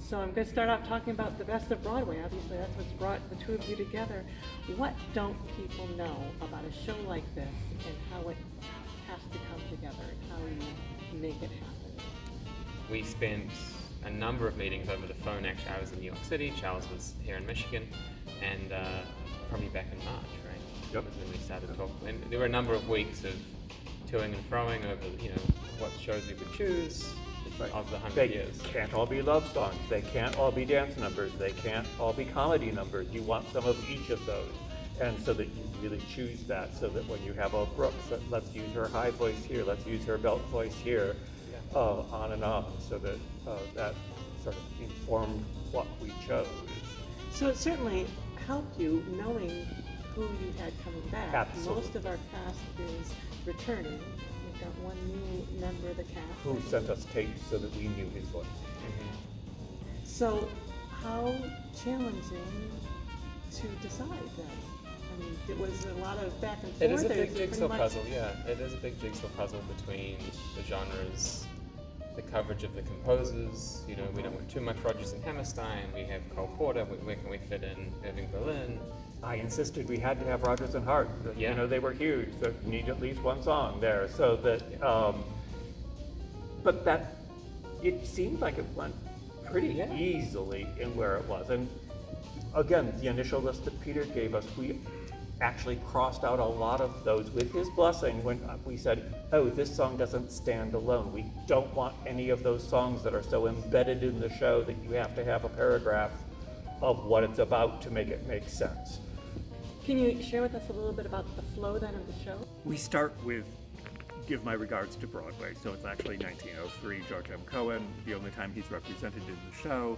So I'm going to start off talking about the best of Broadway. Obviously, that's what's brought the two of you together. What don't people know about a show like this and how it has to come together and how you make it happen? We spent a number of meetings over the phone. Actually, I was in New York City, Charles was here in Michigan, and probably back in March, right? Yep. Was when we started talking. And there were a number of weeks of toing and froing over, what shows we would choose of the 100 years. They can't all be love songs. They can't all be dance numbers. They can't all be comedy numbers. You want some of each of those. And so that you really choose that, so that when you have a Brooks, let's use her high voice here, let's use her belt voice here, on and on, so that that sort of informed what we chose. So it certainly helped you knowing who you had coming back. Absolutely. Most of our cast is returning. We've got one new member of the cast. Who sent us tapes so that we knew his voice. So how challenging to decide then? I mean, it was a lot of back and forth. It is a big There's pretty jigsaw much- puzzle, yeah. It is a big jigsaw puzzle between the genres, the coverage of the composers. We don't want too much Rodgers and Hammerstein. We have Cole Porter. Where can we fit in Irving Berlin? I insisted we had to have Rodgers and Hart. Yeah. They were huge. So you need at least one song there. So that, but that, it seemed like it went pretty easily in where it was. And again, the initial list that Peter gave us, we actually crossed out a lot of those with his blessing when we said, oh, this song doesn't stand alone. We don't want any of those songs that are so embedded in the show that you have to have a paragraph of what it's about to make it make sense. Can you share with us a little bit about the flow then of the show? We start with Give My Regards to Broadway. So it's actually 1903, George M. Cohen, the only time he's represented in the show.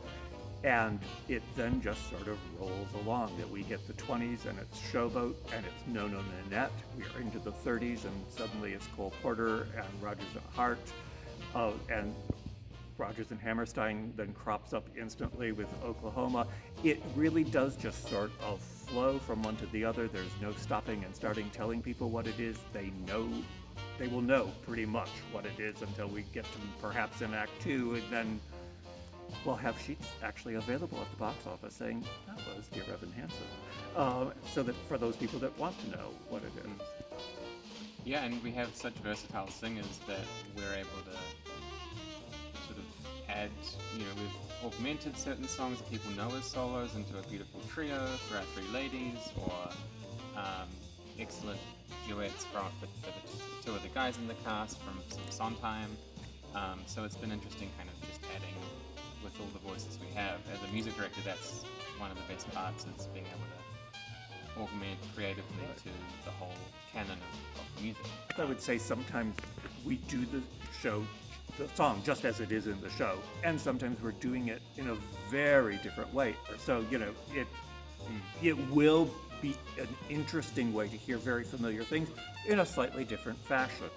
And it then just sort of rolls along that we get the 20s and it's Showboat and it's No No Nanette. We are into the 30s and suddenly it's Cole Porter and Rodgers and Hart. And Rodgers and Hammerstein then crops up instantly with Oklahoma. It really does just sort of flow from one to the other. There's no stopping and starting telling people what it is. They will know pretty much what it is until we get to perhaps in Act 2, and then we'll have sheets actually available at the box office saying, that was Dear Evan Hansen. So that for those people that want to know what it is. Yeah, and we have such versatile singers that we're able to sort of add, we've augmented certain songs that people know as solos into a beautiful trio for our three ladies, or excellent duets for the two of the guys in the cast from some Sondheim. So it's been interesting kind of just adding with all the voices we have. As a music director, that's one of the best parts, is being able to augment creatively to the whole canon of music. I would say sometimes we do the song just as it is in the show, and sometimes we're doing it in a very different way. So, it will be an interesting way to hear very familiar things in a slightly different fashion.